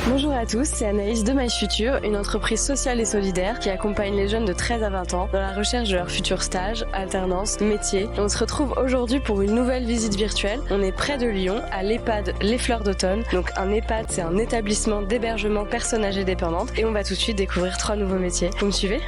Bonjour à tous, c'est Anaïs de My Future, une entreprise sociale et solidaire qui accompagne les jeunes de 13 à 20 ans dans la recherche de leur futur stage, alternance, métier. Et on se retrouve aujourd'hui pour une nouvelle visite virtuelle. On est près de Lyon, à l'EHPAD Les Fleurs d'Automne. Donc un EHPAD, c'est un établissement d'hébergement personnes âgées dépendantes. Et on va tout de suite découvrir 3 nouveaux métiers. Vous me suivez ?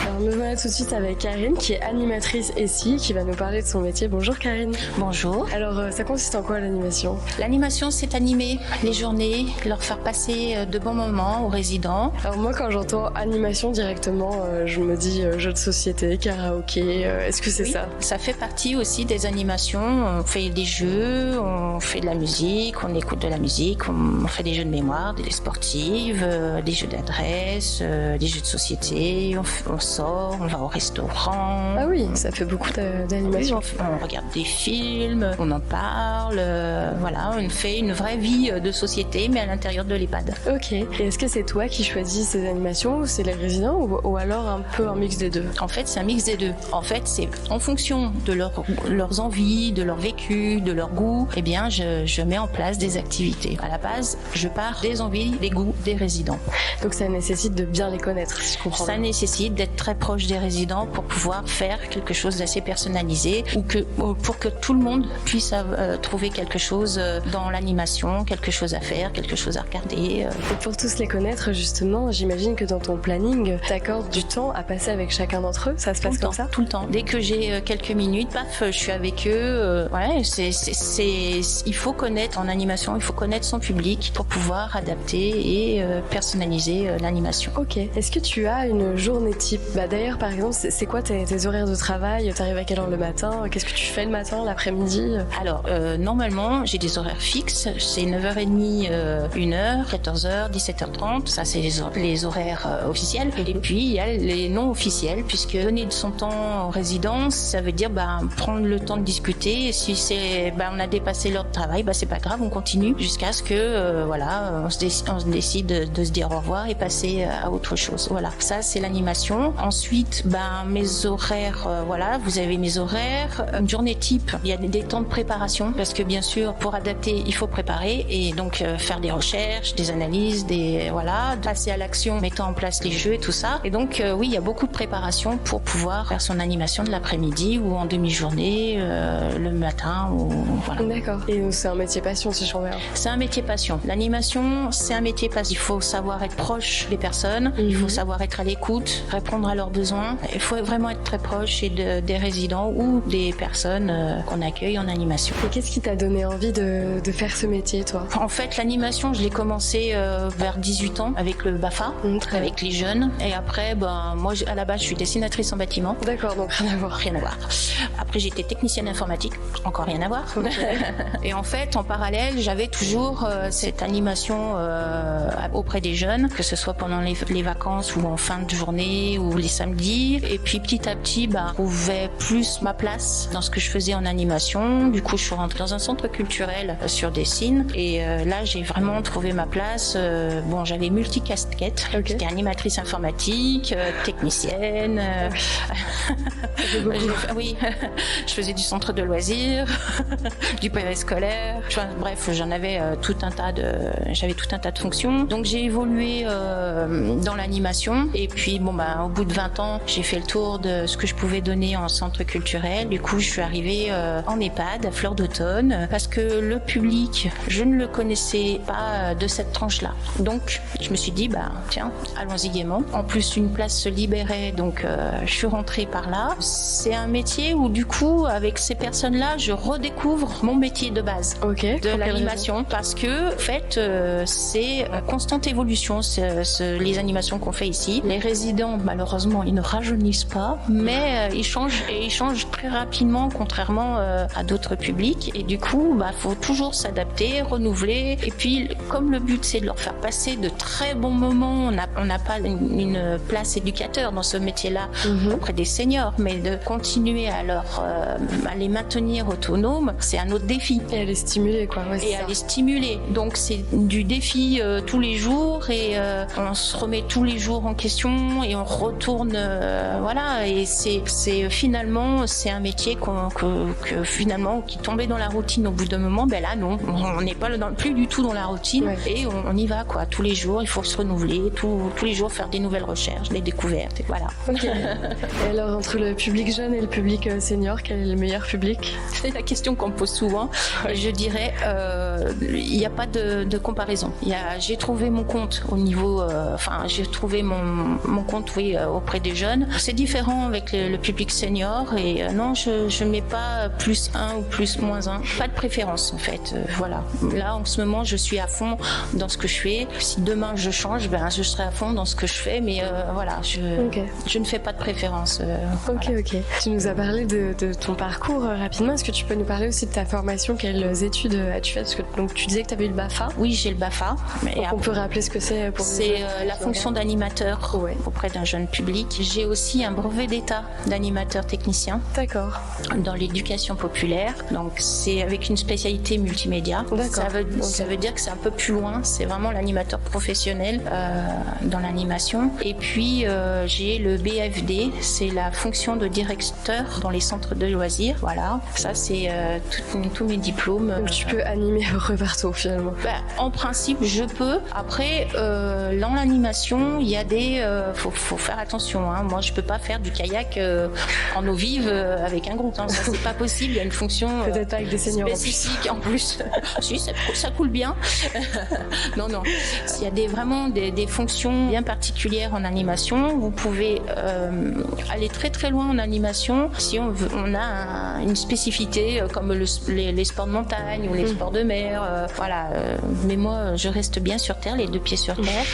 Alors, me voilà tout de suite avec Karine, qui est animatrice SI, qui va nous parler de son métier. Bonjour Karine. Bonjour. Alors, ça consiste en quoi l'animation ? L'animation, c'est animer les journées, leur faire passer de bons moments aux résidents. Alors moi, quand j'entends animation directement, je me dis jeux de société, karaoké. Est-ce que c'est Oui, ça ? Ça fait partie aussi des animations. On fait des jeux, on fait de la musique, on écoute de la musique, on fait des jeux de mémoire, des sportives, des jeux d'adresse, des jeux de société. On sort, on va au restaurant. Ah oui, ça fait beaucoup d'animation. Oui, on regarde des films, on en parle. Voilà, on fait une vraie vie de société, mais à l'intérieur de l'EHPAD. Ok. Et est-ce que c'est toi qui choisis ces animations ou c'est les résidents ou alors un peu un mix des deux ? En fait, c'est un mix des deux. En fait, c'est en fonction de leurs envies, de leur vécu, de leur goût, eh bien, je mets en place des activités. À la base, je pars des envies, des goûts des résidents. Donc ça nécessite de bien les connaître, si je comprends Ça bien. nécessite d'être très proche des résidents pour pouvoir faire quelque chose d'assez personnalisé ou pour que tout le monde puisse trouver quelque chose dans l'animation, quelque chose à faire, quelque chose à regarder. Et pour tous les connaître, justement, j'imagine que dans ton planning, t'accordes du temps à passer avec chacun d'entre eux. Ça se passe comme ça ? Tout le temps. Dès que j'ai quelques minutes, paf, je suis avec eux. Ouais, il faut connaître en animation, il faut connaître son public pour pouvoir adapter et personnaliser l'animation. Ok. Est-ce que tu as une journée type ? D'ailleurs, par exemple, c'est quoi tes horaires de travail ? T'arrives à quelle heure le matin ? Qu'est-ce que tu fais le matin, l'après-midi ? Alors, normalement, j'ai des horaires fixes. C'est 9h30, 1h, 14h, 17h30. Ça, c'est les horaires officiels. Et puis, il y a les non officiels, puisque donner de son temps en résidence, ça veut dire prendre le temps de discuter. Et si on a dépassé l'heure de travail, c'est pas grave, on continue jusqu'à ce que on se décide de se dire au revoir et passer à autre chose. Voilà, ça c'est l'animation. Ensuite, mes horaires, vous avez mes horaires. Une journée type, il y a des temps de préparation parce que bien sûr, pour adapter, il faut préparer et donc faire des recherches, des analyses, passer à l'action, mettant en place les jeux et tout ça. Et donc oui, il y a beaucoup de préparation pour pouvoir faire son animation de l'après-midi ou en demi-journée, le matin ou voilà. D'accord. Et c'est un métier passion, si je comprends bien. C'est un métier passion. L'animation, c'est un métier passion. Il faut savoir être proche des personnes, il faut savoir être à l'écoute, répondre à leurs besoins. Il faut vraiment être très proche des résidents ou des personnes qu'on accueille en animation. Et qu'est-ce qui t'a donné envie de faire ce métier, toi ? En fait, l'animation, je l'ai commencé vers 18 ans avec le BAFA, avec les jeunes. Et après, moi, à la base, je suis dessinatrice en bâtiment. D'accord, donc rien à voir. Rien à voir. Après, j'étais technicienne informatique, encore rien à voir. Okay. Et en fait, en parallèle, j'avais toujours cette animation auprès des jeunes, que ce soit pendant les vacances ou en fin de journée ou les samedis. Et puis petit à petit, je trouvais plus ma place dans ce que je faisais en animation. Du coup, je suis rentrée dans un centre culturel sur Dessines. Et là, j'ai vraiment trouvé ma place. J'avais multi-casquettes. Okay. J'étais animatrice informatique, technicienne. Oui, je faisais du centre de loisirs, du périscolaire. Bref, j'avais tout un tas de fonctions. Donc j'ai évolué dans l'animation. Et puis au bout de 20 ans, j'ai fait le tour de ce que je pouvais donner en centre culturel. Du coup, je suis arrivée en EHPAD à Fleurs d'Automne parce que le public, je ne le connaissais pas de cette tranche-là. Donc je me suis dit, tiens, allons-y gaiement. En plus, une place se libérait, donc je suis rentrée par là. C'est un métier où du coup, avec ces personnes-là, je redécouvre mon métier de base de l'animation parce que, en fait, c'est constante évolution, les animations qu'on fait ici. Les résidents, malheureusement, heureusement, ils ne rajeunissent pas, mais ils changent très rapidement, contrairement à d'autres publics. Et du coup, faut toujours s'adapter, renouveler. Et puis, comme le but, c'est de leur faire passer de très bons moments, on n'a pas une place éducateur dans ce métier-là auprès des seniors, mais de continuer à les maintenir autonomes, c'est un autre défi. Et à les stimuler, quoi. Ouais, à les stimuler. Donc, c'est du défi tous les jours et on se remet tous les jours en question et on retourne, voilà. Et c'est finalement, c'est un métier que finalement, qui tombait dans la routine au bout d'un moment. Ben là, non, on n'est pas plus du tout dans la routine et on y va, quoi. Tous les jours, il faut se renouveler, tous les jours faire des nouvelles recherches, des découvertes, et voilà. Okay. Et alors, entre le public jeune et le public senior, quel est le meilleur public? C'est la question qu'on me pose souvent. Je dirais, il n'y a pas de comparaison. J'ai trouvé mon compte au niveau, j'ai trouvé mon compte, auprès des jeunes. C'est différent avec le public senior et non, je mets pas plus 1 ou plus moins 1. Pas de préférence, en fait. Voilà. Là, en ce moment, je suis à fond dans ce que je fais. Si demain je change, je serai à fond dans ce que je fais, mais voilà, je ne fais pas de préférence. Ok. Tu nous as parlé de ton parcours rapidement. Est-ce que tu peux nous parler aussi de ta formation? Quelles études as-tu fait? Parce que donc, tu disais que tu avais eu le BAFA. Oui, j'ai le BAFA. On peut rappeler ce que c'est pour C'est la fonction d'animateur auprès d'un jeune public. J'ai aussi un brevet d'état d'animateur technicien. D'accord. Dans l'éducation populaire. Donc, c'est avec une spécialité multimédia. D'accord. Ça veut dire que c'est un peu plus loin. C'est vraiment l'animateur professionnel dans l'animation. Et puis, j'ai le BFD. C'est la fonction de directeur dans les centres de loisirs. Voilà. Ça, c'est tous mes diplômes. Donc, tu peux animer partout, finalement. En principe, je peux. Après, dans l'animation, il y a faut faire attention. Hein. Moi, je peux pas faire du kayak en eau vive avec un groupe. Hein. Ça, c'est pas possible. Il y a une fonction peut-être pas avec des seniors spécifique en plus. Si, ça coule bien. Non. Il y a vraiment des fonctions bien particulières en animation. Vous pouvez aller très très loin en animation si on a une spécificité comme les sports de montagne ou les sports de mer. Voilà. Mais moi, je reste bien sur terre, les deux pieds sur terre.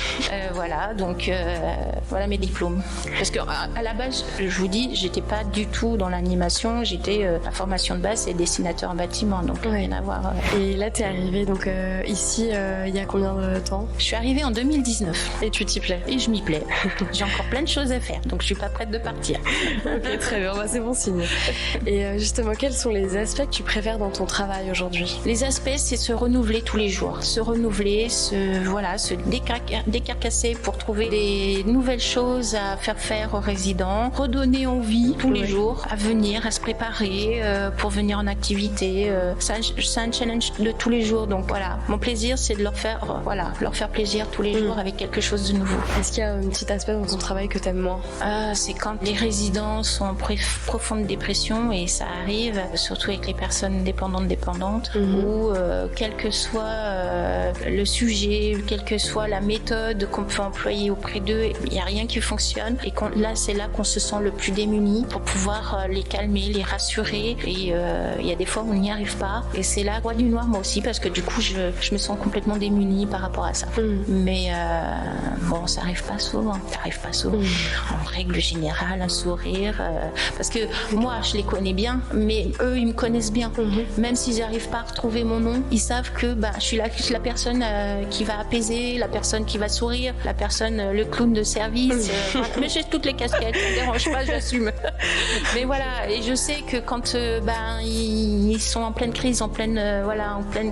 Voilà. Donc voilà mes diplômes. Parce que à la base, je vous dis, j'étais pas du tout dans l'animation. La formation de base, c'est dessinateur en bâtiment, donc rien à voir. Et là, t'es arrivée donc ici il y a combien de temps? Je suis arrivée en 2019. Et tu t'y plais? Et je m'y plais. J'ai encore plein de choses à faire, donc je suis pas prête de partir. Ok, très bien, c'est bon signe. Et justement, quels sont les aspects que tu préfères dans ton travail aujourd'hui? Les aspects, c'est se renouveler tous les jours, se renouveler, se décarcasser pour trouver des nouvelles choses à faire aux résidents, redonner envie tous les jours à venir, à se préparer pour venir en activité. C'est un challenge de tous les jours, donc voilà. Mon plaisir, c'est de leur faire plaisir tous les jours avec quelque chose de nouveau. Est-ce qu'il y a un petit aspect dans ton travail que t'aimes moins? C'est quand les résidents sont en profonde dépression, et ça arrive surtout avec les personnes dépendantes, où quel que soit le sujet, quelle que soit la méthode qu'on peut employer auprès d'eux, il n'y a rien qui fonctionne, et c'est là qu'on se sent le plus démuni pour pouvoir les calmer, les rassurer, et il y a des fois où on n'y arrive pas, et c'est là roi du noir, moi aussi, parce que du coup je me sens complètement démunie par rapport à ça. Mais bon, ça arrive pas souvent. En règle générale, un sourire, parce que moi je les connais bien, mais eux ils me connaissent bien. Même s'ils n'arrivent pas à retrouver mon nom, ils savent que je suis la personne qui va apaiser, la personne qui va sourire, la personne, le clown de service. Voilà. Mais j'ai toutes les casquettes, ça ne dérange pas, j'assume. Mais voilà, et je sais que quand ils sont en pleine crise, en pleine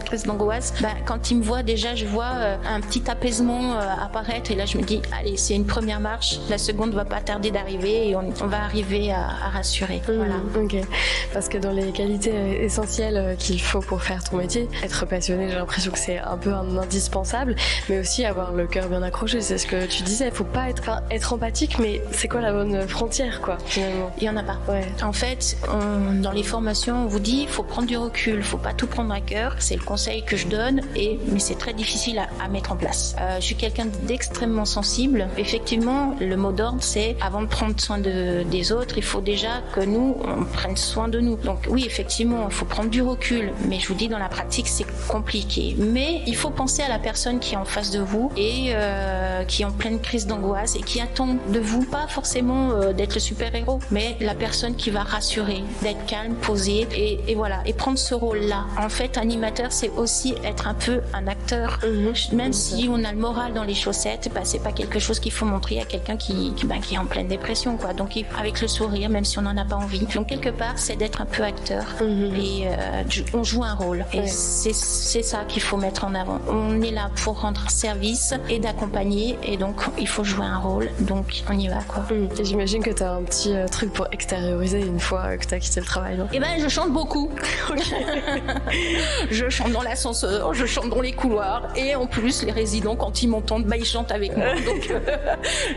crise d'angoisse, quand ils me voient, déjà je vois un petit apaisement apparaître, et là je me dis, allez, c'est une première marche, la seconde va pas tarder d'arriver, et on va arriver à rassurer. Voilà. Ok. Parce que dans les qualités essentielles qu'il faut pour faire ton métier, être passionné, j'ai l'impression que c'est un peu un indispensable, mais aussi avoir le cœur bien accroché. C'est ce que tu disais, il faut pas être empathique, mais c'est quoi la bonne frontière, quoi, finalement? Il y en a pas. En fait, dans les formations, on vous dit, il faut prendre du recul, faut pas tout prendre à cœur. C'est le conseil que je donne, mais c'est très difficile à mettre en place. Je suis quelqu'un d'extrêmement sensible. Effectivement, le mot d'ordre, c'est avant de prendre soin des autres, il faut déjà que nous, on prenne soin de nous. Donc oui, effectivement, il faut prendre du recul, mais je vous dis, dans la pratique, c'est compliqué. Mais il faut penser à la personne qui est en face de vous et qui est en pleine crise d'angoisse et qui attend de vous, pas forcément d'être le super-héros, mais la personne qui va rassurer, d'être calme, posée, et voilà, et prendre ce rôle-là. En fait, animateur, c'est aussi être un peu un acteur. Même si on a le moral dans les chaussettes, c'est pas quelque chose qu'il faut montrer à quelqu'un qui est en pleine dépression, quoi. Donc, avec le sourire, même si on n'en a pas envie. Donc, quelque part, c'est d'être un peu acteur. Et on joue un rôle. Et c'est ça qu'il faut mettre en avant. On est là pour rendre service et d'accompagner, et donc il faut jouer un rôle, donc on y va, quoi. Et j'imagine que tu as un petit truc pour extérioriser une fois que tu as quitté le travail, non? Eh ben, je chante beaucoup. Je chante dans l'ascenseur, je chante dans les couloirs, et en plus les résidents, quand ils m'entendent, ils chantent avec moi. Donc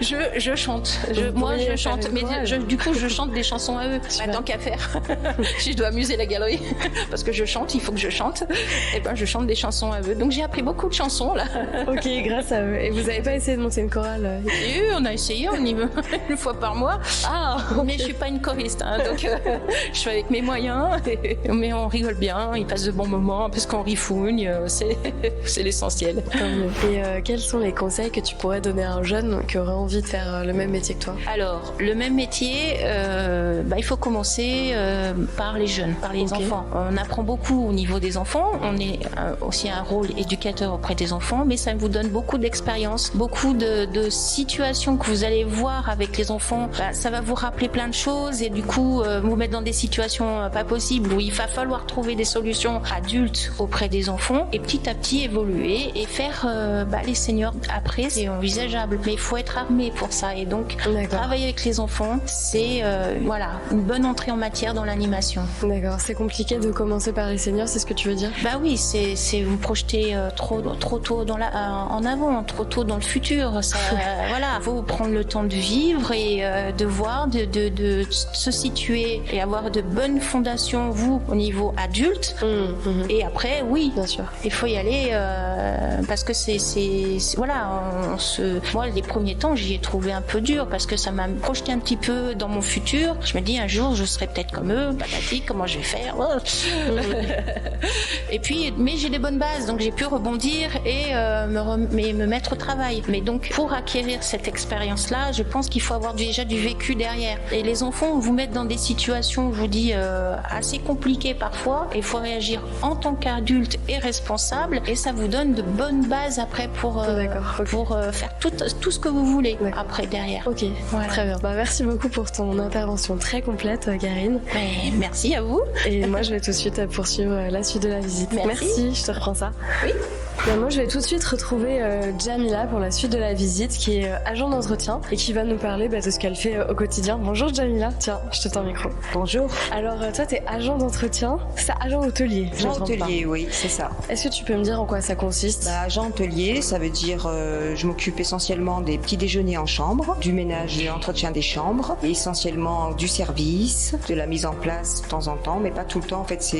je chante. Moi je chante, mais du coup je chante des chansons à eux. Tant qu'à faire, si je dois amuser la galerie, parce que je chante, il faut que je chante. Et ben je chante des chansons à eux. Donc j'ai appris beaucoup de chansons là. Ok, grâce à eux. Et vous avez pas essayé de monter une chorale? Et on a essayé, on y va une fois par mois. Mais je suis pas une choriste, hein, donc je fais avec mes moyens. Mais on rigole bien, ils passent de bons moments parce qu'on rifougne, c'est l'essentiel. Et quels sont les conseils que tu pourrais donner à un jeune qui aurait envie de faire le même métier que toi? Alors, le même métier, il faut commencer par les jeunes, par les enfants. On apprend beaucoup au niveau des enfants, on est aussi un rôle éducateur auprès des enfants, mais ça vous donne beaucoup d'expérience, beaucoup de situations que vous allez voir avec les enfants. Ça va vous rappeler plein de choses, et du coup vous mettre dans des situations pas possibles où il va falloir trouver des solutions adultes auprès des enfants, et petit à petit évoluer et faire les seniors. Après, c'est envisageable, mais il faut être armé pour ça, et donc travailler avec les enfants, c'est une bonne entrée en matière dans l'animation. D'accord, c'est compliqué de commencer par les seniors, c'est ce que tu veux dire? Oui, c'est vous projeter trop tôt en avant, trop tôt dans le futur. Faut prendre le temps de vivre et de voir, de se situer et avoir de bonnes fondations, vous, au niveau adulte. Et après, oui, bien sûr, il faut y aller parce que moi, les premiers temps, j'y ai trouvé un peu dur parce que ça m'a projeté un petit peu dans mon futur. Je me dis, un jour, je serai peut-être comme eux, patati, comment je vais faire? Et puis, mais j'ai des bonnes bases, donc j'ai pu rebondir et me mettre au travail. Mais donc, pour acquérir cette expérience-là, je pense qu'il faut avoir déjà du vécu derrière. Et les enfants vous mettent dans des situations, je vous dis, assez compliquées parfois. Il faut réagir en tant qu'adulte et responsable, et ça vous donne de bonnes bases après pour faire tout ce que vous voulez après derrière. Ok, voilà. Très bien. Merci beaucoup pour ton intervention très complète, Karine. Merci à vous. Et moi, je vais tout de suite poursuivre la suite de la visite. Merci, je te reprends ça. Oui. Moi, je vais tout de suite retrouver Jamila pour la suite de la visite, qui est agent d'entretien et qui va nous parler de ce qu'elle fait au quotidien. Bonjour Jamila, tiens, je te tends le micro. Bonjour. Alors toi, t'es agent d'entretien, c'est agent hôtelier. Agent hôtelier, oui, c'est ça. Est-ce que tu peux me dire en quoi ça consiste? Agent hôtelier, ça veut dire je m'occupe essentiellement des petits déjeuners en chambre, du ménage et entretien des chambres, et essentiellement du service, de la mise en place de temps en temps, mais pas tout le temps. En fait,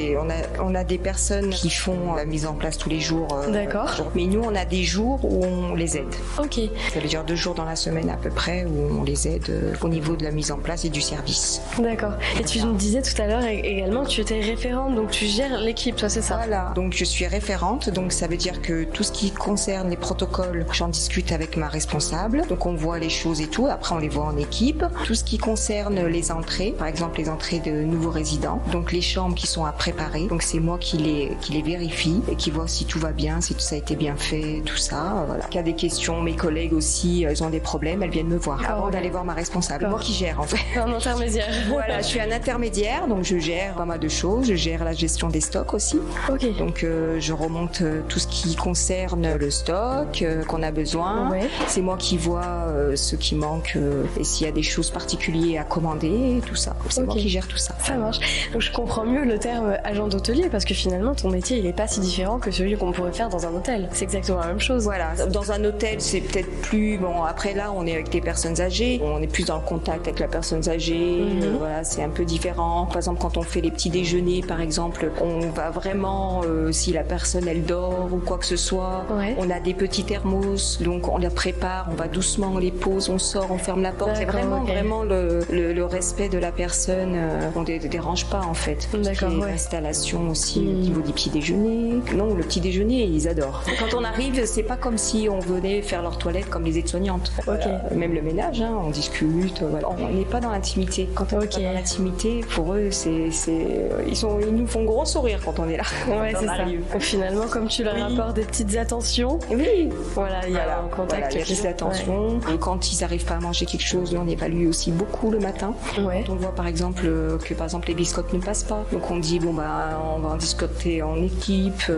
on a des personnes qui font la mise en place tous les jours. D'accord. Mais nous, on a des jours où on les aide. Ok. Ça veut dire 2 jours dans la semaine à peu près où on les aide au niveau de la mise en place et du service. D'accord. Et tu nous disais tout à l'heure également que tu étais référente, donc tu gères l'équipe, toi, c'est ça? Voilà. Donc je suis référente, donc ça veut dire que tout ce qui concerne les protocoles, j'en discute avec ma responsable. Donc on voit les choses et tout. Après, on les voit en équipe. Tout ce qui concerne les entrées, par exemple les entrées de nouveaux résidents, donc les chambres qui sont à préparer. Donc c'est moi qui les vérifie et qui vois si tout va bien, si tout ça a été bien fait, tout ça. Voilà. Il y a des questions, mes collègues aussi, elles ont des problèmes, elles viennent me voir avant d'aller voir ma responsable. Moi qui gère en fait. Un intermédiaire. Voilà, je suis un intermédiaire, donc je gère pas mal de choses. Je gère la gestion des stocks aussi. Ok. Donc je remonte tout ce qui concerne le stock qu'on a besoin. Ouais. C'est moi qui vois ce qui manque et s'il y a des choses particulières à commander, tout ça. C'est moi qui gère tout ça. Ça marche. Donc je comprends mieux le terme agent d'hôtelier parce que finalement ton métier il est pas si différent que celui qu'on pourrait faire dans un hôtel. C'est exactement la même chose. Voilà. Dans un hôtel, c'est peut-être plus après là, on est avec des personnes âgées, on est plus dans le contact avec la personne âgée. Voilà, c'est un peu différent. Par exemple, quand on fait les petits déjeuners, par exemple, on va vraiment si la personne elle dort ou quoi que ce soit, on a des petits thermos, donc on la prépare, on va doucement, on les pose, on sort, on ferme la porte. C'est vraiment le respect de la personne. On ne dérange pas en fait. D'accord. L'installation aussi au niveau des petits déjeuners. Non, le petit déjeuner, les adorent. Quand on arrive, c'est pas comme si on venait faire leur toilette comme les aides-soignantes. Voilà. Même le ménage, hein, on discute. Voilà. On n'est pas dans l'intimité. Quand on n'est pas dans l'intimité, pour eux, ils nous font gros sourire quand on est là. Ouais, c'est ça. Finalement, comme tu leur apportes des petites attentions. Oui. Voilà, il y a un contact. Voilà, des attentions. Ouais. Quand ils n'arrivent pas à manger quelque chose, on évalue aussi beaucoup le matin. Ouais. Quand on voit par exemple que les biscottes ne passent pas. Donc on dit on va en discuter en équipe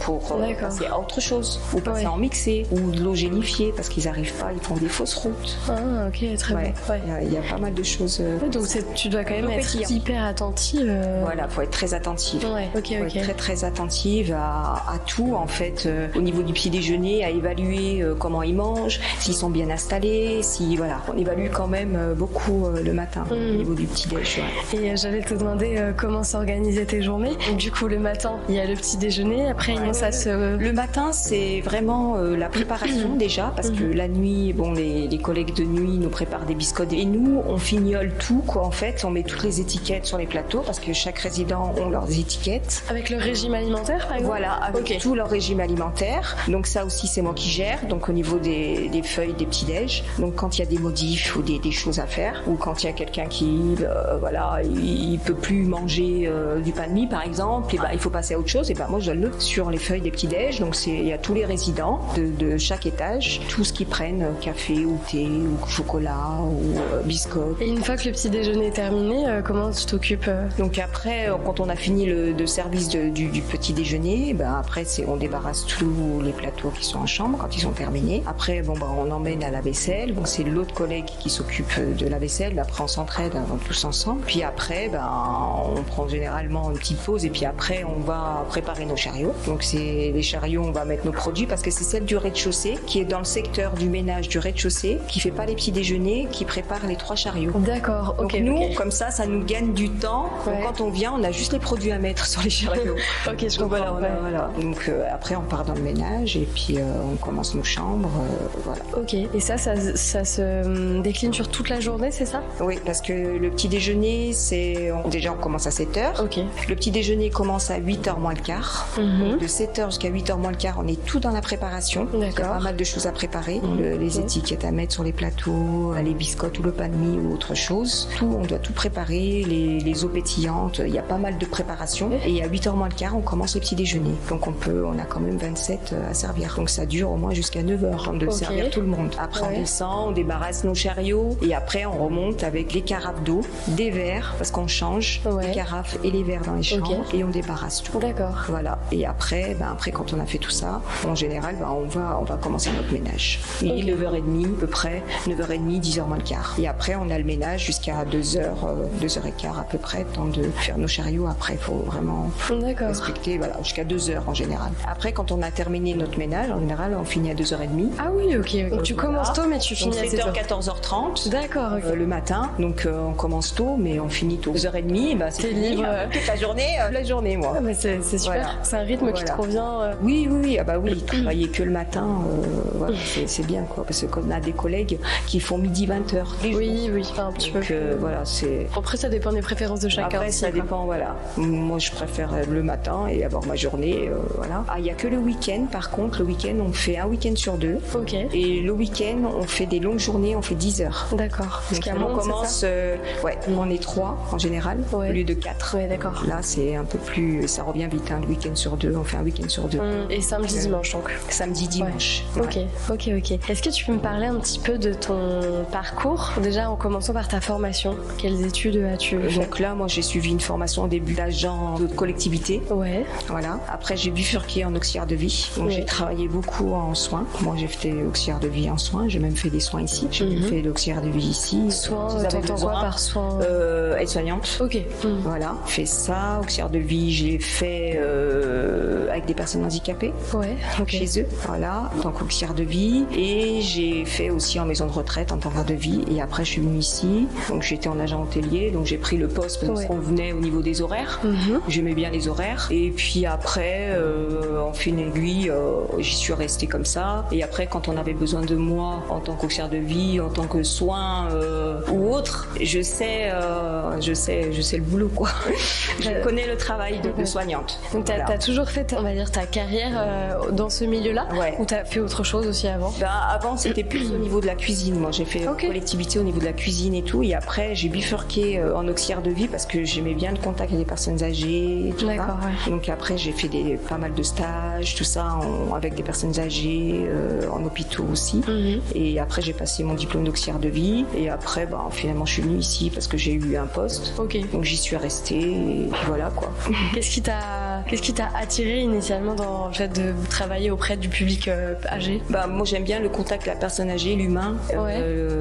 pour passer à autre chose. Ou passer en mixé. Ou de l'eau gélifiée parce qu'ils n'arrivent pas, ils font des fausses routes. Ah, ok, très bien. Il y a pas mal de choses. Donc tu dois quand même être hyper attentive. Voilà, il faut être très attentive. Ouais, ok. Être très très attentive à tout en fait. Au niveau du petit déjeuner, à évaluer comment ils mangent, s'ils sont bien installés, on évalue quand même beaucoup le matin au niveau du petit déj. Ouais. Et j'allais te demander comment s'organisaient tes journées. Donc, du coup, le matin, il y a le petit déjeuner. Après, le matin, c'est vraiment la préparation déjà, parce que la nuit, les collègues de nuit nous préparent des biscottes et nous, on fignole tout, quoi. En fait, on met toutes les étiquettes sur les plateaux parce que chaque résident ont leurs étiquettes. Avec le régime alimentaire, par exemple. Voilà, avec tout leur régime alimentaire. Donc ça aussi, c'est moi qui gère. Donc au niveau des feuilles, des petits déj. Donc quand il y a des modifs ou des choses à faire, ou quand il y a quelqu'un qui, il peut plus manger du pain de mie, par exemple, et il faut passer à autre chose. Et moi, je donne le sur les feuilles des petits déj. Donc il y a tous les résidents de chaque étage, tout ce qu'ils prennent, café ou thé ou chocolat ou biscottes. Et une fois que le petit déjeuner est terminé, comment tu t'occupes Donc après, quand on a fini le service du petit déjeuner, après on débarrasse tous les plateaux qui sont en chambre quand ils sont terminés. Après, on emmène à la vaisselle. C'est l'autre collègue qui s'occupe de la vaisselle. Après, on s'entraide tous ensemble. Puis après, on prend généralement une petite pause et puis après, on va préparer nos chariots. Donc les chariots, on va mettre nos produits parce que c'est celle du rez-de-chaussée qui est dans le secteur du ménage du rez-de-chaussée qui fait pas les petits déjeuners, qui prépare les 3 chariots. D'accord. Donc nous, comme ça nous gagne du temps. Ouais. Donc, quand on vient, on a juste les produits à mettre sur les chariots. Ok, je comprends. Voilà. Donc après, on part dans le ménage et puis on commence nos chambres. Voilà. Ok. Et ça se décline sur toute la journée, c'est ça? Oui, parce que le petit déjeuner, déjà on commence à 7h. Ok. Le petit déjeuner commence à 8h moins le quart. De 7h jusqu'à 8h moins le quart, on est tout dans la préparation. D'accord. Il y a pas mal de choses à préparer. Les étiquettes à mettre sur les plateaux, les biscottes ou le pain de mie ou autre chose. On doit tout préparer, les eaux pétillantes, il y a pas mal de préparation. Et à 8h moins le quart, on commence le petit déjeuner. Donc on a quand même 27 à servir. Donc ça dure au moins jusqu'à 9h de servir tout le monde. Après on descend, on débarrasse nos chariots et après on remonte avec les carafes d'eau, des verres, parce qu'on change les carafes et les verres dans les chambres et on débarrasse tout. D'accord. Voilà. Et après quand on a fait tout ça, en général, on va commencer notre ménage. Il est 9h30 à peu près, 9h30, 10h moins le quart. Et après on a le ménage jusqu'à 2h, 2h15 à peu près, temps de faire nos chariots. Après, il faut vraiment respecter jusqu'à 2h en général. Après, quand on a terminé notre ménage, en général, on finit à 2h30. Ah oui, ok. Donc tu commences tôt, mais tu finis à 7h, 14h30. D'accord. Le matin. Donc on commence tôt, mais on finit tôt. 2h30, c'est libre toute la journée, moi. Ah, c'est super. Voilà. C'est un rythme qui te convient. Oui. Travailler que le matin, c'est bien, quoi. Parce qu'on a des collègues qui font midi 20h. Oui, un petit peu. Après, ça dépend des préférences de chacun. Après, ça dépend, voilà. Moi, je préfère le matin et avoir ma journée, voilà. Il n'y a que le week-end, par contre. Le week-end, on fait un week-end sur 2. Ok. Et le week-end, on fait des longues journées, on fait 10 heures. D'accord. Donc, on commence, on est 3 en général, au lieu de 4. Ouais, d'accord. Là, c'est un peu plus, ça revient vite, le week-end sur 2, on fait un week-end sur 2. Et samedi, dimanche, donc. Samedi, dimanche. Ouais. Ok. Est-ce que tu peux me parler un petit peu de ton parcours, déjà en commençant par ta formation? Quelles études as-tu fait? Donc là, moi, j'ai suivi une formation au début d'agent de collectivité. Ouais. Voilà. Après, j'ai bifurqué en auxiliaire de vie. Donc, j'ai travaillé beaucoup en soins. Moi, j'ai fait auxiliaire de vie en soins. J'ai même fait des soins ici. J'ai fait l'auxiliaire de vie ici. Soins, t'entends quoi par soins? Aide-soignante. Ok. Voilà. Fait ça. Auxiliaire de vie, j'ai fait avec des personnes handicapées. Ouais. Chez eux. Voilà. En tant qu'auxiliaire de vie. Et j'ai fait aussi en maison de retraite en tant qu'auxiliaire de vie. Et après, je suis venue ici. Donc, j'étais en agent hôtelier. Donc, j'ai pris le poste parce qu'on venait au niveau des horaires. J'aimais bien les horaires. Et puis après, en fil aiguille, j'y suis restée comme ça. Et après, quand on avait besoin de moi en tant qu'auxiliaire de vie, en tant que soin ou autre, je sais le boulot, quoi. Je connais le travail de soignante. Donc, t'as toujours fait, on va dire, ta carrière dans ce milieu-là, ou t'as fait autre chose aussi avant? Avant, c'était plus au niveau de la cuisine. Moi, j'ai fait collectivité au niveau de la cuisine et tout. Et après, j'ai bifurqué en auxiliaire de vie parce que j'aimais bien le contact avec les personnes âgées. Tout ça. Donc après, j'ai fait pas mal de stages, tout ça, avec des personnes âgées, en hôpitaux aussi. Et après, j'ai passé mon diplôme d'auxiliaire de vie. Et après, finalement, je suis venue ici parce que j'ai eu un poste. Donc j'y suis restée et puis voilà quoi. Qu'est-ce qui t'a attiré initialement dans le fait de travailler auprès du public âgé? Moi, j'aime bien le contact avec la personne âgée, l'humain,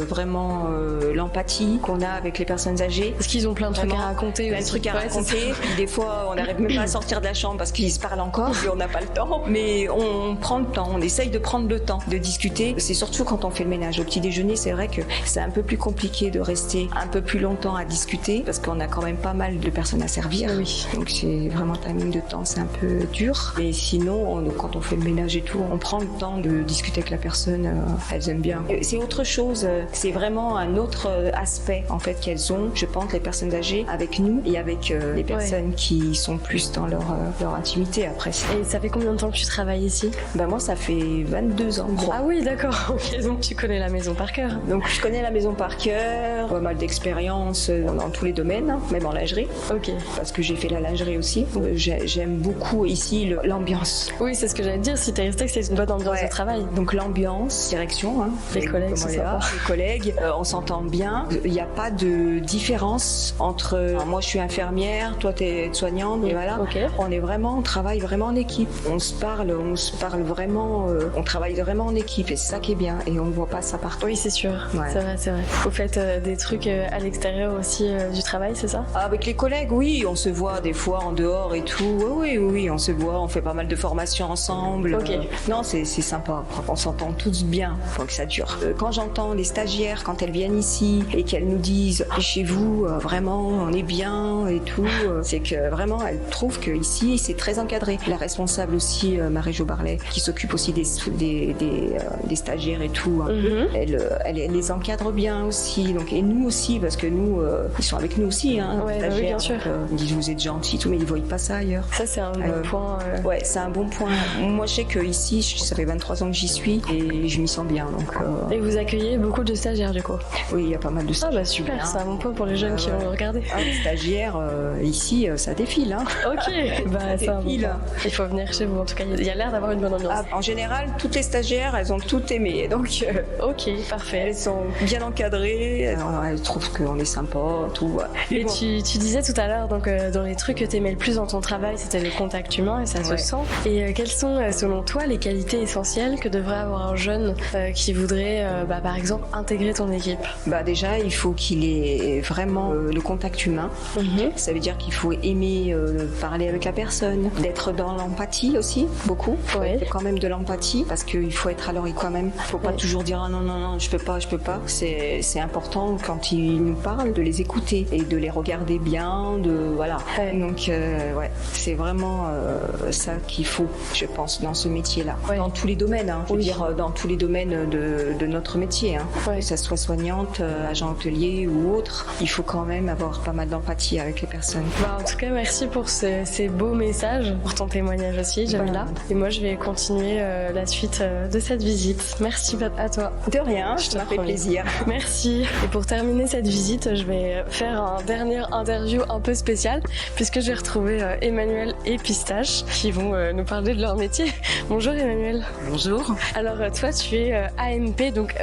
vraiment l'empathie qu'on a avec les personnes âgées. Parce qu'ils ont plein de trucs à raconter. Plein de trucs à raconter. Des fois, on n'arrive même pas à sortir de la chambre parce qu'ils se parlent encore, puis on n'a pas le temps. Mais on prend le temps, on essaye de prendre le temps de discuter. C'est surtout quand on fait le ménage. Au petit déjeuner, c'est vrai que c'est un peu plus compliqué de rester un peu plus longtemps à discuter parce qu'on a quand même pas mal de personnes à servir. Donc c'est vraiment un timing de temps, c'est un peu dur. Mais sinon, quand on fait le ménage et tout, on prend le temps de discuter avec la personne. Elles aiment bien. C'est autre chose. C'est vraiment un autre aspect en fait qu'elles ont, je pense, les personnes âgées avec nous et avec les personnes qui sont plus dans leur intimité après. Et ça fait combien de temps que tu travailles ici? Moi, ça fait 22 ans. Ah oui, d'accord. Ok, donc tu connais la maison par cœur. Donc je connais la maison par cœur, pas mal d'expérience dans tous les domaines, même en lingerie. Parce que j'ai fait la lingerie aussi. J'aime beaucoup ici l'ambiance. Oui, c'est ce que j'allais te dire. Si t'es resté, que c'est une bonne ambiance de travail. Donc l'ambiance, direction, les collègues sont sympas. Les collègues, on s'entend bien. Il n'y a pas de différence entre moi je suis infirmière, toi t'es soignante, et voilà. On travaille vraiment en équipe. On se parle vraiment, on travaille vraiment en équipe et c'est ça qui est bien et on ne voit pas ça partout. Oui, c'est sûr. C'est vrai. Vous faites des trucs à l'extérieur aussi du travail, c'est ça? Avec les collègues, oui, on se voit des fois en dehors et tout. Oui, on se voit, on fait pas mal de formations ensemble. Non, c'est sympa. On s'entend tous bien, faut que ça dure. Quand j'entends les stagiaires, quand elles viennent ici et qu'elles nous disent chez vous, vraiment, on est bien et tout, c'est que vraiment, elles trouvent qu'ici, c'est très encadré. La responsable aussi, Marie-Jo Barlet, qui s'occupe aussi des stagiaires et tout, elle les encadre bien aussi. Donc, et nous aussi, parce que nous, ils sont avec nous aussi, stagiaires. Oui, bien sûr. Ils disent vous êtes gentils, tout, mais ils ne voient pas ça ailleurs. Ça, c'est un bon point. Ouais, c'est un bon point. Moi, je sais qu'ici, ça fait 23 ans que j'y suis et je m'y sens bien. Donc, Et vous accueillez beaucoup de stagiagiaires du coup? Oui, il y a pas mal de stagiaires. Super, c'est un bon point pour les jeunes qui vont le regarder. Les stagiaires, ici, ça défile. C'est un bon point. Il faut venir chez vous, en tout cas, il y a l'air d'avoir une bonne ambiance. En général, toutes les stagiaires, elles ont tout aimé. Donc, parfait. Elles sont bien encadrées, elles trouvent qu'on est sympa, tout. Et tu disais tout à l'heure, donc dans les trucs que t'aimais le plus dans ton travail, c'était le contact humain et ça se sent. Et quelles sont, selon toi, les qualités essentielles que devrait avoir un jeune qui voudrait, par exemple, intégrer ton équipe? Déjà, il faut qu'il ait vraiment le contact humain. Ça veut dire qu'il faut aimer parler avec la personne, d'être dans l'empathie aussi, beaucoup. Il faut être quand même de l'empathie parce qu'il faut être à l'oreille quand même. Il ne faut pas toujours dire non, je peux pas. C'est important quand ils nous parlent de les écouter et de les regarder bien, voilà. Donc c'est vraiment ça qu'il faut, je pense, dans ce métier-là. Dans tous les domaines, je veux dire dans tous les domaines de notre métier, que ça soit soignante, agent hôtelier ou autre, il faut quand même avoir pas mal d'empathie avec les personnes. En tout cas, merci pour ces beaux messages, pour ton témoignage aussi, Jamila. Et moi, je vais continuer la suite de cette visite. Merci à toi. De rien, ça m'a fait plaisir. Merci. Et pour terminer cette visite, je vais faire un dernier interview un peu spécial, puisque je vais retrouver Emmanuel et Pistache, qui vont nous parler de leur métier. Bonjour Emmanuel. Bonjour. Alors toi, tu es AMP, donc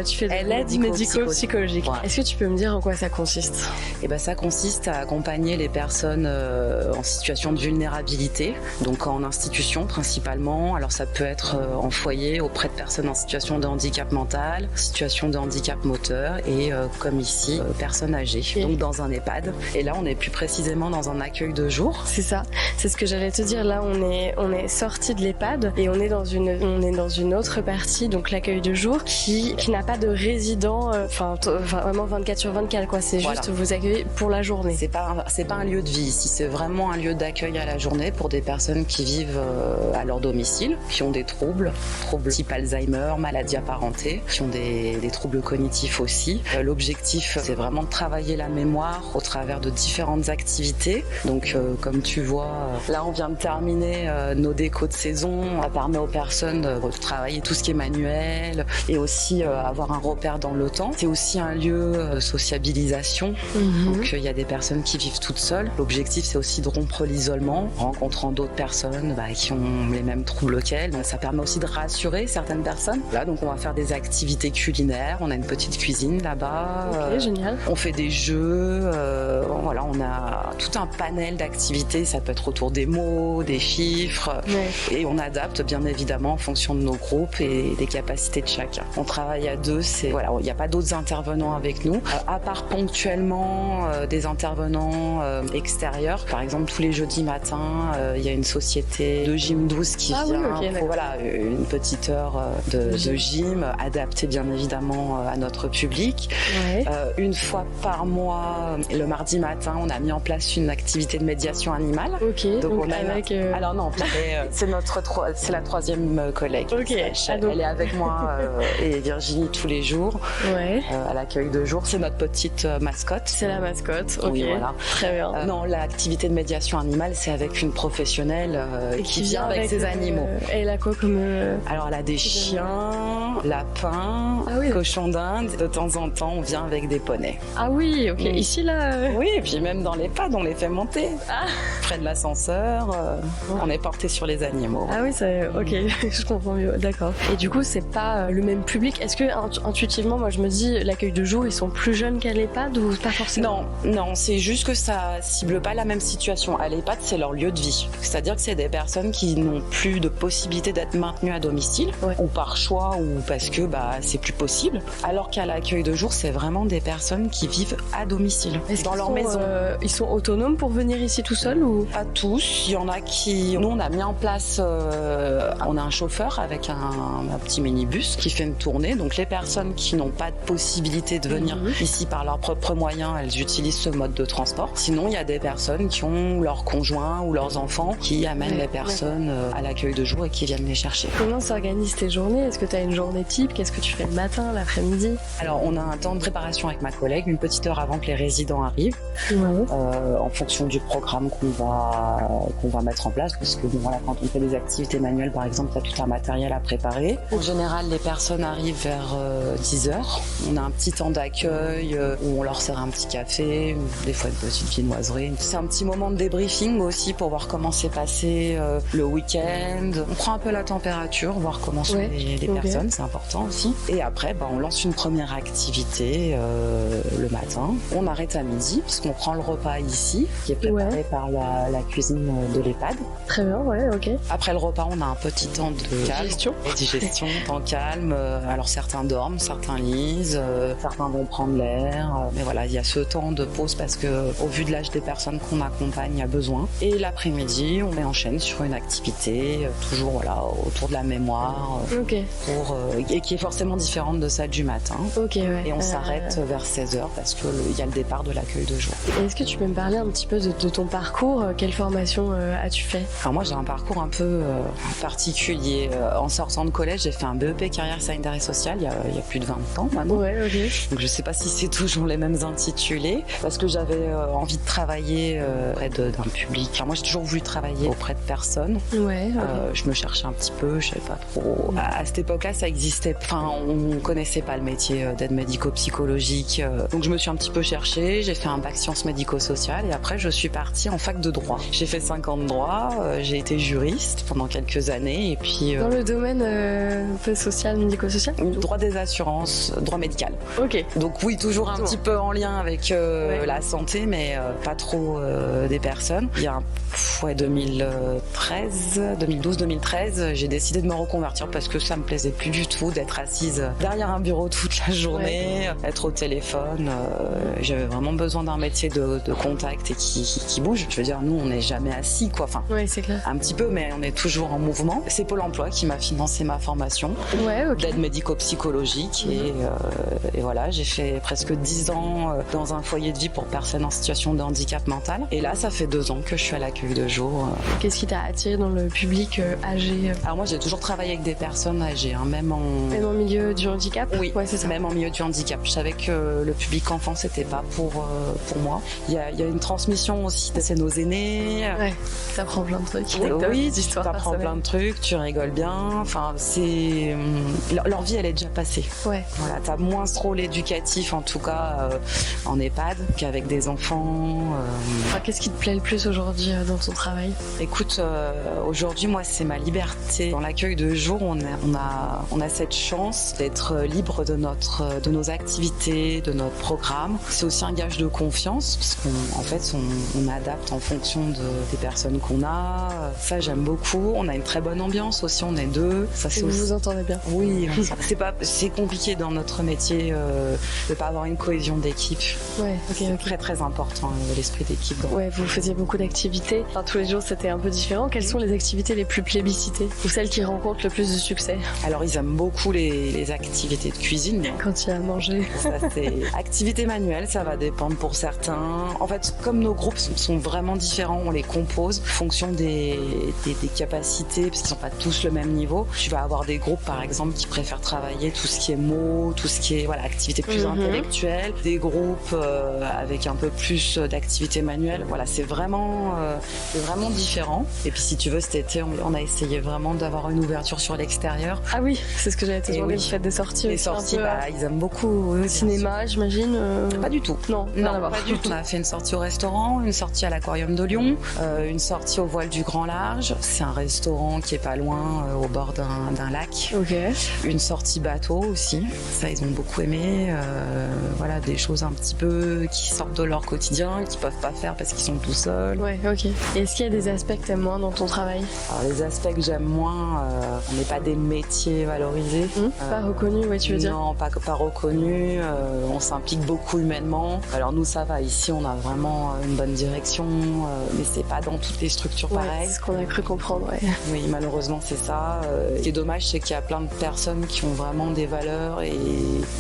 tu fais de l'aide médico-psychologique. Est-ce que tu peux me dire en quoi ça consiste? Ça consiste à accompagner les personnes en situation de vulnérabilité, donc en institution principalement. Alors ça peut être en foyer auprès de personnes en situation de handicap mental, situation de handicap moteur et comme ici, personnes âgées, donc dans un EHPAD. Et là, on est plus précisément dans un accueil de jour. C'est ça, c'est ce que j'allais te dire. Là, on est sorti de l'EHPAD et on est dans une autre partie, donc l'accueil de jour, qui n'a pas de résident, vraiment 24 sur 24, quoi. C'est juste vous accueillez pour la journée. C'est pas un lieu de vie ici, c'est vraiment un lieu d'accueil à la journée pour des personnes qui vivent à leur domicile, qui ont des troubles type Alzheimer, maladie apparentée, qui ont des troubles cognitifs aussi. L'objectif, c'est vraiment de travailler la mémoire au travers de différentes activités. Donc, comme tu vois, voit, là on vient de terminer nos décos de saison. Ça permet aux personnes de travailler tout ce qui est manuel et aussi avoir un repère dans le temps. C'est aussi un lieu de sociabilisation. Donc il y a des personnes qui vivent toutes seules. L'objectif c'est aussi de rompre l'isolement, rencontrant d'autres personnes qui ont les mêmes troubles qu'elles. Donc, ça permet aussi de rassurer certaines personnes. Là donc on va faire des activités culinaires. On a une petite cuisine là-bas. Ok, génial. On fait des jeux. Voilà, on a tout un panel d'activités. Ça peut être autour des mots, des chiffres. Ouais. Et on adapte bien évidemment en fonction de nos groupes et des capacités de chacun. On travaille à deux, voilà, il n'y a pas d'autres intervenants avec nous, à part ponctuellement des intervenants extérieurs. Par exemple, tous les jeudis matins, il y a une société de gym douce qui vient pour voilà, une petite heure de gym, adaptée bien évidemment à notre public. Ouais. Une fois par mois, le mardi matin, on a mis en place une activité de médiation animale. Ok, donc on a avec... Alors non, c'est la troisième collègue. Ok. Elle est avec moi et Virginie tous les jours. Ouais. À l'accueil de jour, c'est notre petite mascotte. C'est la mascotte, ok. Oui, voilà. Très bien. Non, l'activité de médiation animale, c'est avec une professionnelle qui vient avec ses animaux. Et elle a quoi comme... Alors elle a des chiens, lapins, cochons d'Inde. De temps en temps, on vient avec des poneys. Ah oui, ok. Ici, là... Oui, et puis même dans les pads, on les fait monter. Près de l'ascenseur, on est porté sur les animaux. Ah oui, c'est... Ok, je comprends mieux. D'accord. Et du coup, c'est pas le même public. Est-ce que, intuitivement, moi, je me dis, l'accueil de jour, ils sont plus jeunes qu'à l'EHPAD ou pas forcément? Non, c'est juste que ça cible pas la même situation. À l'EHPAD, c'est leur lieu de vie. C'est-à-dire que c'est des personnes qui n'ont plus de possibilité d'être maintenues à domicile, ou par choix, ou parce que c'est plus possible. Alors qu'à l'accueil de jour, c'est vraiment des personnes qui vivent à domicile, dans leur maison. Ils sont autonomes pour venir ici tout seuls ou pas tous? Il y en a qui... Nous, on a mis en place... on a un chauffeur avec un petit minibus qui fait une tournée. Donc les personnes qui n'ont pas de possibilité de venir ici par leurs propres moyens, elles utilisent ce mode de transport. Sinon, il y a des personnes qui ont leurs conjoints ou leurs enfants qui amènent les personnes à l'accueil de jour et qui viennent les chercher. Comment s'organisent tes journées? Est-ce que tu as une journée type? Qu'est-ce que tu fais le matin, l'après-midi? Alors, on a un temps de préparation avec ma collègue, une petite heure avant que les résidents arrivent, en fonction du programme qu'on va mettre en place. Parce que voilà, quand on fait des activités manuelles, par exemple, il y a tout un matériel à préparer. En général, les personnes arrivent vers 10h. On a un petit temps d'accueil où on leur sert un petit café, des fois une petite viennoiserie. C'est un petit moment de débriefing aussi pour voir comment s'est passé le week-end. On prend un peu la température, voir comment sont les personnes, c'est important aussi. Et après, on lance une première activité le matin. On arrête à midi puisqu'on prend le repas ici, qui est préparé par la cuisine de l'EHPAD. Très bien, ok. Après le repas, on a un petit temps de digestion, temps calme. Alors certains dorment, certains lisent, certains vont prendre l'air. Mais voilà, il y a ce temps de pause parce que au vu de l'âge des personnes qu'on accompagne, il y a besoin. Et l'après-midi, on enchaîne sur une activité, toujours autour de la mémoire, et qui est forcément différente de celle du matin. Et on s'arrête vers 16h parce qu'il y a le départ de l'accueil de jour. Est-ce que tu peux me parler un petit peu de ton parcours? Quelle formation as-tu fait? Alors moi, j'ai un parcours un peu particulier. En sortant de collège, j'ai fait un BEP carrière sanitaire et sociale il y a plus de 20 ans maintenant. Donc je sais pas si c'est toujours les mêmes intitulés parce que j'avais envie de travailler auprès d'un public. Enfin, moi, j'ai toujours voulu travailler auprès de personnes. Je me cherchais un petit peu, je savais pas trop. À cette époque-là, ça existait. Enfin, on connaissait pas le métier d'aide médico-psychologique. Donc je me suis un petit peu cherchée. J'ai fait un bac sciences médico-sociales et après je suis partie en fac de droit. J'ai fait 5 ans de droit. J'ai été juriste pendant quelques années et puis. Dans le domaine un peu social, médico-social. Droit des assurances, droit médical. Donc oui, toujours un petit peu en lien avec la santé, mais pas trop des personnes. Il y a 2012-2013, j'ai décidé de me reconvertir parce que ça me plaisait plus du tout d'être assise derrière un bureau toute la journée, être au téléphone. J'avais vraiment besoin d'un métier de contact et qui bouge. Je veux dire, nous, on n'est jamais assis, quoi. Enfin, c'est clair. Un petit peu, mais on est toujours en mouvement. C'est Pôle emploi qui m'a financé ma formation d'aide médico-psychologique et voilà, j'ai fait presque 10 ans dans un foyer de vie pour personnes en situation de handicap mental. Et là, ça fait 2 ans que je suis à l'accueil de jour. Qu'est-ce qui t'a attiré dans le public âgé? Alors moi, j'ai toujours travaillé avec des personnes âgées, même en milieu du handicap. C'est ça. Même en milieu du handicap. Je savais que le public enfant, c'était pas pour moi. Il y a une transmission aussi. C'est nos aînés. Ouais, t'apprends plein de trucs. Oui, tu apprends plein de trucs, tu rigoles bien. Enfin, c'est leur vie, elle est déjà passée. Ouais. Voilà, t'as moins ce rôle éducatif, en tout cas en EHPAD, qu'avec des enfants. Qu'est-ce qui te plaît le plus aujourd'hui dans ton travail? Écoute, aujourd'hui, moi, c'est ma liberté. Dans l'accueil de jour, on a cette chance d'être libre de nos activités, de notre programme. C'est aussi un gage de confiance, parce qu'en fait, on adapte en fonction des personnes qu'on a. Ça, j'aime beaucoup. On a une très bonne ambiance aussi, on est deux. Ça, Et vous entendez bien? Oui, c'est compliqué dans notre métier de pas avoir une cohésion d'équipe. Ouais, c'est très très important, l'esprit d'équipe. Ouais, vous faisiez beaucoup d'activités. Enfin, tous les jours, c'était un peu différent. Quelles sont les activités les plus plébiscitées ou celles qui rencontrent le plus de succès? Alors, ils aiment beaucoup les activités de cuisine. Quand il y a à manger. Ça, c'est activités manuelles, ça va dépendre pour certains. En fait, comme nos groupes sont vraiment différents, on les compose en fonction des capacités, parce qu'ils n'ont pas tous le même niveau. Tu vas avoir des groupes, par exemple, qui préfèrent travailler tout ce qui est mots, tout ce qui est activités plus intellectuelles, des groupes avec un peu plus d'activités manuelles. Voilà, c'est vraiment différent. Et puis, si tu veux, cet été, on a essayé vraiment d'avoir une ouverture sur l'extérieur. Ah oui, c'est ce que j'allais te demander. Vous faites des sorties Les aussi sorties, un peu, ils aiment beaucoup. Au cinéma, j'imagine. Pas du tout. Non, pas du tout. On a fait une sortie au restaurant, une sortie à l'aquarium de Lyon, une sortie au voile du Grand Large. C'est un restaurant qui est pas loin, au bord d'un lac. Ok. Une sortie bateau aussi. Ça, ils ont beaucoup aimé. Voilà, des choses un petit peu qui sortent de leur quotidien, qu'ils peuvent pas faire parce qu'ils sont tout seuls. Ouais, ok. Et est-ce qu'il y a des aspects que t'aimes moins dans ton travail? Alors, les aspects que j'aime moins, on n'est pas des métiers valorisés. Pas reconnus, ouais, tu veux dire? Non, pas reconnus. On s'implique beaucoup humainement. Alors nous, ça va. Ici, on a vraiment une bonne direction, mais c'est pas dans toutes les structures pareilles. C'est ce qu'on a cru comprendre, ouais. Oui, malheureusement, c'est ça. Ce qui est dommage, c'est qu'il y a plein de personnes qui ont vraiment des valeurs et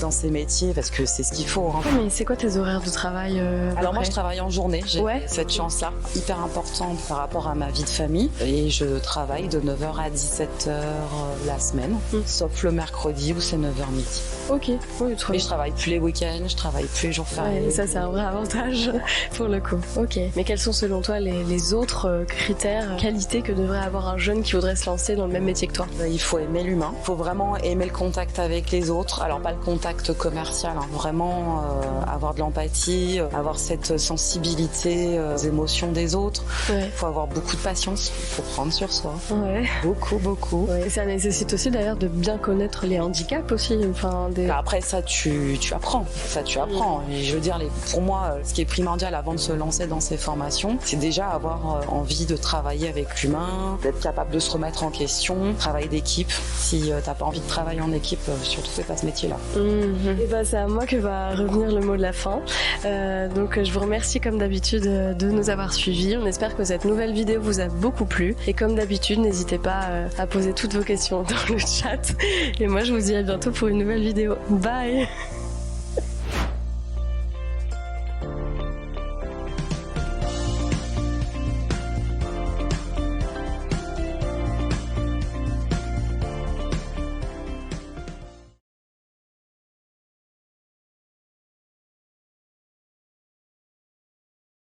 dans ces métiers, parce que c'est ce qu'il faut. Ouais, mais c'est quoi tes horaires de travail Alors moi, je travaille en journée. J'ai cette chance-là, hyper importante par rapport à ma vie de famille. Et je travaille de 9h à 17h la semaine, sauf le mercredi où c'est 9h midi. Ok, oui, trop bien. Et je travaille plus les week-ends, je travaille plus les jours fériés. Ouais, ça, c'est un vrai avantage pour le coup. Ok. Mais quels sont selon toi les autres critères, qualités que devrait avoir un jeune qui voudrait se lancer dans le même métier que toi? Il faut aimer l'humain. Il faut vraiment aimer le contact avec les autres. Alors pas le contact commercial, vraiment avoir de l'empathie, avoir cette sensibilité aux émotions des autres. Il faut avoir beaucoup de patience, il faut prendre sur soi. Ouais. Beaucoup. Ouais. Ça nécessite aussi d'ailleurs de bien connaître les handicaps aussi. Après ça, tu apprends. Et je veux dire, pour moi, ce qui est primordial avant de se lancer dans ces formations, c'est déjà avoir envie de travailler avec l'humain, d'être capable de se remettre en question, travail d'équipe. Si t'as pas envie de travailler en équipe, surtout fais pas ce métier-là. Et c'est à moi que va revenir le mot de la fin. Donc je vous remercie comme d'habitude de nous avoir suivis. On espère que cette nouvelle vidéo vous a beaucoup plu. Et comme d'habitude, n'hésitez pas à poser toutes vos questions dans le chat. Et moi, je vous dis à bientôt pour une nouvelle vidéo. Bye!